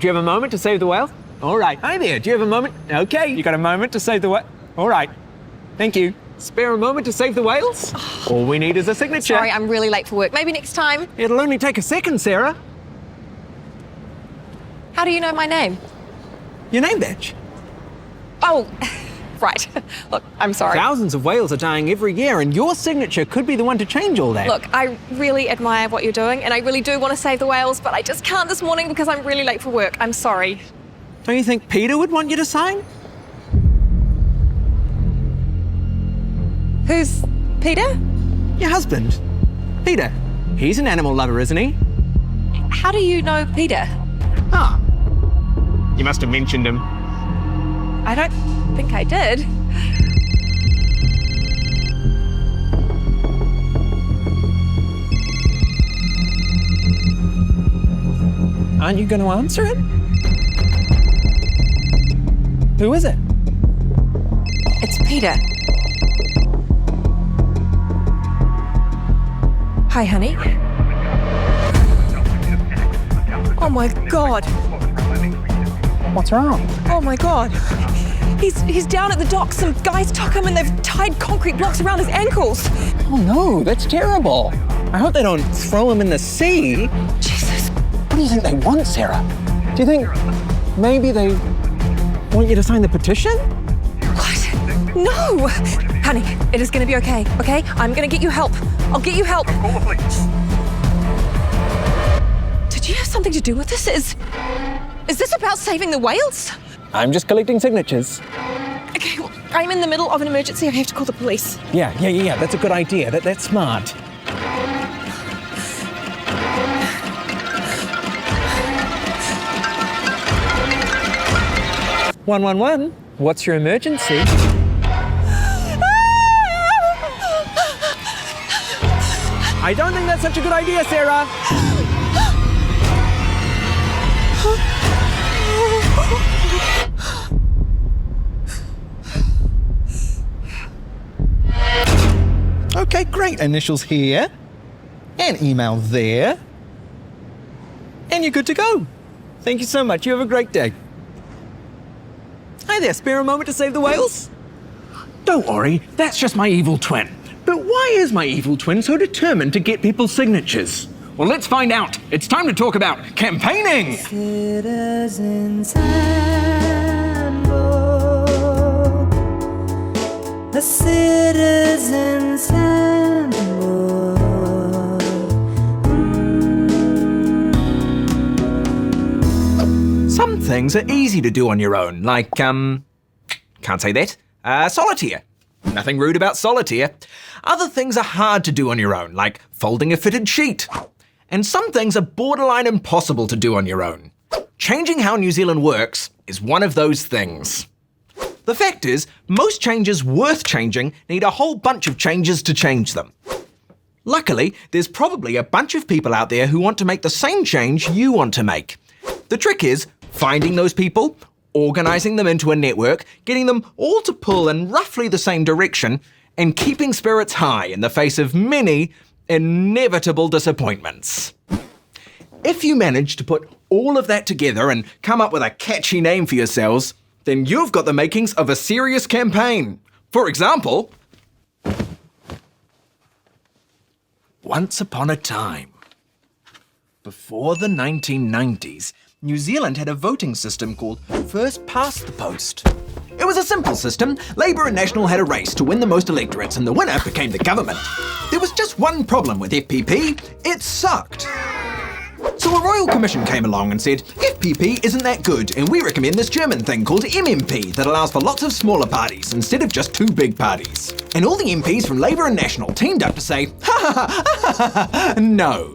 Do you have a moment to save the whale? All right. Hi there. Do you have a moment? Okay, you got a moment to save the whale? All right. Thank you. Spare a moment to save the whales? All we need is a signature. Sorry, I'm really late for work. Maybe next time. It'll only take a second, Sarah. How do you know my name? Your name badge. Oh, right. Look, I'm sorry. Thousands of whales are dying every year, and your signature could be the one to change all that. Look, I really admire what you're doing, and I really do want to save the whales, but I just can't this morning because I'm really late for work. I'm sorry. Don't you think Peter would want you to sign? Who's Peter? Your husband. Peter. He's an animal lover, isn't he? How do you know Peter? Ah. You must have mentioned him. I don't think I did. Aren't you going to answer it? Who is it? It's Peter. Hi, honey. Oh my God. What's wrong? Oh my God. He's down at the docks. Some guys took him and they've tied concrete blocks around his ankles. Oh no, that's terrible. I hope they don't throw him in the sea. Jesus. What do you think they want, Sarah? Do you think maybe they want you to sign the petition? What? No! Honey, it is going to be okay, okay? I'm going to get you help. I'll get you help. Did you have something to do with this? Is this about saving the whales? I'm just collecting signatures. Okay, well, I'm in the middle of an emergency. I have to call the police. Yeah. That's a good idea. That's smart. "111, what's your emergency?" I don't think that's such a good idea, Sarah. Okay, great. Initials here, and email there, and you're good to go. Thank you so much. You have a great day. Hi there, spare a moment to save the whales? Don't worry, that's just my evil twin. But why is my evil twin so determined to get people's signatures? Well, let's find out. It's time to talk about campaigning. Citizens Handbook. The Citizens Handbook. Some things are easy to do on your own, like, can't say that, solitaire. Nothing rude about solitaire. Other things are hard to do on your own, like folding a fitted sheet. And some things are borderline impossible to do on your own. Changing how New Zealand works is one of those things. The fact is, most changes worth changing need a whole bunch of changes to change them. Luckily, there's probably a bunch of people out there who want to make the same change you want to make. The trick is finding those people, organising them into a network, getting them all to pull in roughly the same direction, and keeping spirits high in the face of many inevitable disappointments. If you manage to put all of that together and come up with a catchy name for yourselves, then you've got the makings of a serious campaign. For example, once upon a time, before the 1990s, New Zealand had a voting system called First Past the Post. It was a simple system. Labour and National had a race to win the most electorates, and the winner became the government. There was just one problem with FPP. It sucked. So a Royal Commission came along and said, FPP isn't that good, and we recommend this German thing called MMP that allows for lots of smaller parties instead of just two big parties. And all the MPs from Labour and National teamed up to say, no.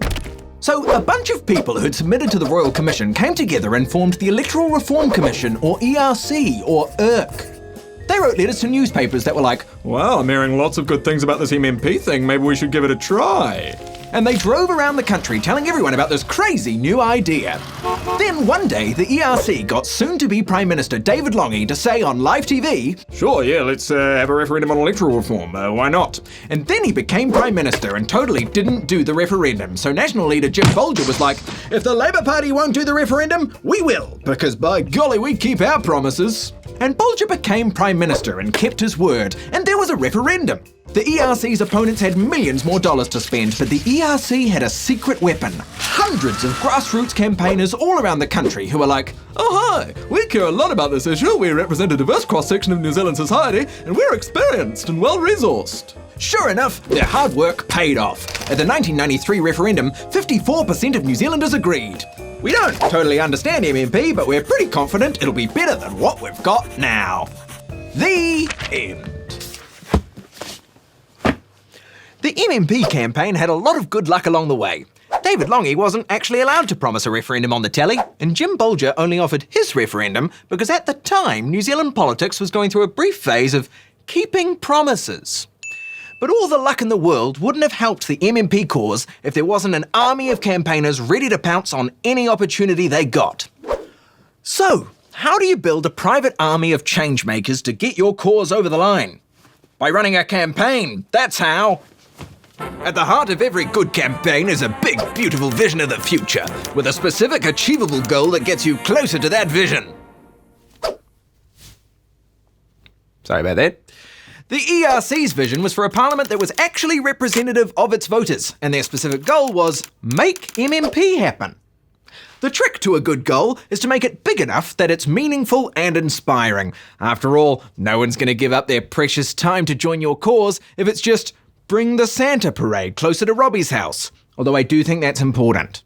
So a bunch of people who'd submitted to the Royal Commission came together and formed the Electoral Reform Commission, or ERC, or ERC. They wrote letters to newspapers that were like, wow, I'm hearing lots of good things about this MMP thing, maybe we should give it a try. and they drove around the country telling everyone about this crazy new idea. Then one day, the ERC got soon-to-be Prime Minister David Lange to say on live TV, "Sure, yeah, let's have a referendum on electoral reform, why not?" And then he became Prime Minister and totally didn't do the referendum, so National Leader Jim Bolger was like, "If the Labour Party won't do the referendum, we will, because by golly, we keep our promises." And Bolger became Prime Minister and kept his word, and there was a referendum. The ERC's opponents had millions more dollars to spend, but the ERC had a secret weapon. Hundreds of grassroots campaigners all around the country who were like, "Oh hi, we care a lot about this issue, we represent a diverse cross-section of New Zealand society, and we're experienced and well-resourced." Sure enough, their hard work paid off. At the 1993 referendum, 54% of New Zealanders agreed. "We don't totally understand MMP, but we're pretty confident it'll be better than what we've got now." The end. The MMP campaign had a lot of good luck along the way. David Lange wasn't actually allowed to promise a referendum on the telly, and Jim Bolger only offered his referendum because at the time, New Zealand politics was going through a brief phase of keeping promises. But all the luck in the world wouldn't have helped the MMP cause if there wasn't an army of campaigners ready to pounce on any opportunity they got. So, how do you build a private army of changemakers to get your cause over the line? By running a campaign, that's how. At the heart of every good campaign is a big, beautiful vision of the future, with a specific, achievable goal that gets you closer to that vision. Sorry about that. The ERC's vision was for a parliament that was actually representative of its voters, and their specific goal was make MMP happen. The trick to a good goal is to make it big enough that it's meaningful and inspiring. After all, no one's going to give up their precious time to join your cause if it's just bring the Santa parade closer to Robbie's house, although I do think that's important.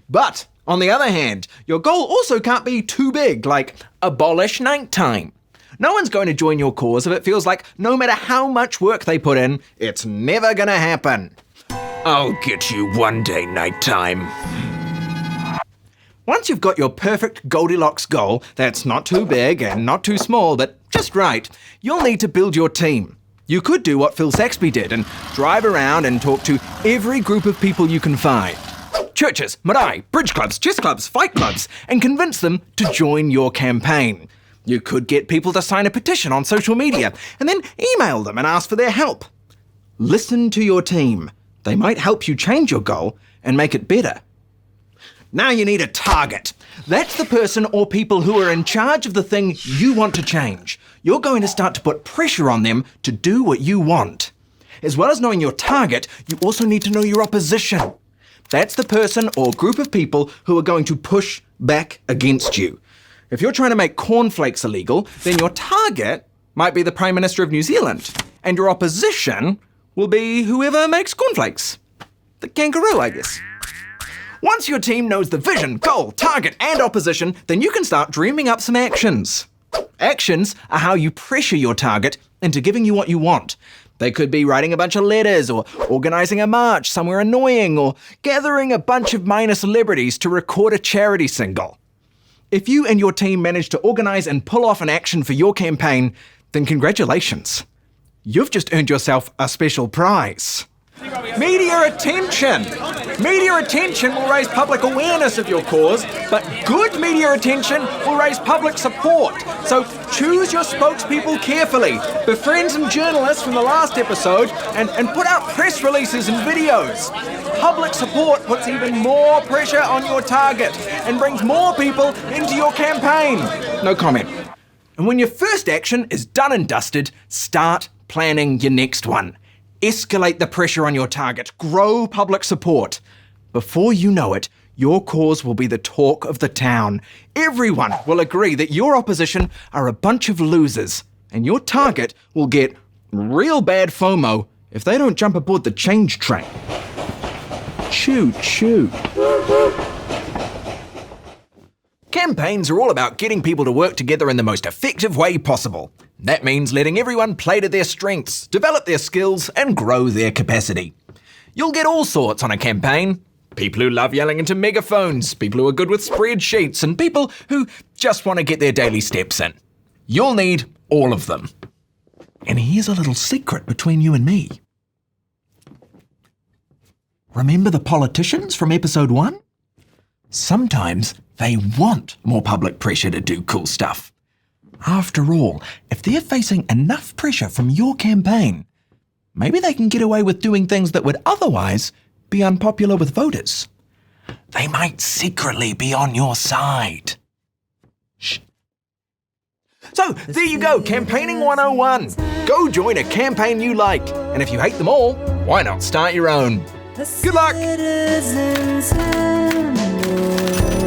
But, on the other hand, your goal also can't be too big, like abolish nighttime. No one's going to join your cause if it feels like no matter how much work they put in, it's never gonna happen. I'll get you one day, nighttime. Once you've got your perfect Goldilocks goal that's not too big and not too small, but just right, you'll need to build your team. You could do what Phil Saxby did and drive around and talk to every group of people you can find. Churches, marae, bridge clubs, chess clubs, fight clubs, and convince them to join your campaign. You could get people to sign a petition on social media and then email them and ask for their help. Listen to your team. They might help you change your goal and make it better. Now you need a target. That's the person or people who are in charge of the thing you want to change. You're going to start to put pressure on them to do what you want. As well as knowing your target, you also need to know your opposition. That's the person or group of people who are going to push back against you. If you're trying to make cornflakes illegal, then your target might be the Prime Minister of New Zealand, and your opposition will be whoever makes cornflakes. The kangaroo, I guess. Once your team knows the vision, goal, target, and opposition, then you can start dreaming up some actions. Actions are how you pressure your target into giving you what you want. They could be writing a bunch of letters, or organising a march somewhere annoying, or gathering a bunch of minor celebrities to record a charity single. If you and your team manage to organise and pull off an action for your campaign, then congratulations. You've just earned yourself a special prize. Media attention! Media attention will raise public awareness of your cause, but good media attention will raise public support. So choose your spokespeople carefully, befriend some journalists from the last episode, and put out press releases and videos. Public support puts even more pressure on your target and brings more people into your campaign. No comment. And when your first action is done and dusted, start planning your next one. Escalate the pressure on your target. Grow public support. Before you know it, your cause will be the talk of the town. Everyone will agree that your opposition are a bunch of losers, and your target will get real bad FOMO if they don't jump aboard the change train. Choo choo. Campaigns are all about getting people to work together in the most effective way possible. That means letting everyone play to their strengths, develop their skills, and grow their capacity. You'll get all sorts on a campaign. People who love yelling into megaphones, people who are good with spreadsheets, and people who just want to get their daily steps in. You'll need all of them. And here's a little secret between you and me. Remember the politicians from episode 1? Sometimes they want more public pressure to do cool stuff. After all, if they're facing enough pressure from your campaign, maybe they can get away with doing things that would otherwise be unpopular with voters. They might secretly be on your side. Shh. So, there you go, Campaigning 101. Go join a campaign you like. And if you hate them all, why not start your own? Good luck! Citizens handle.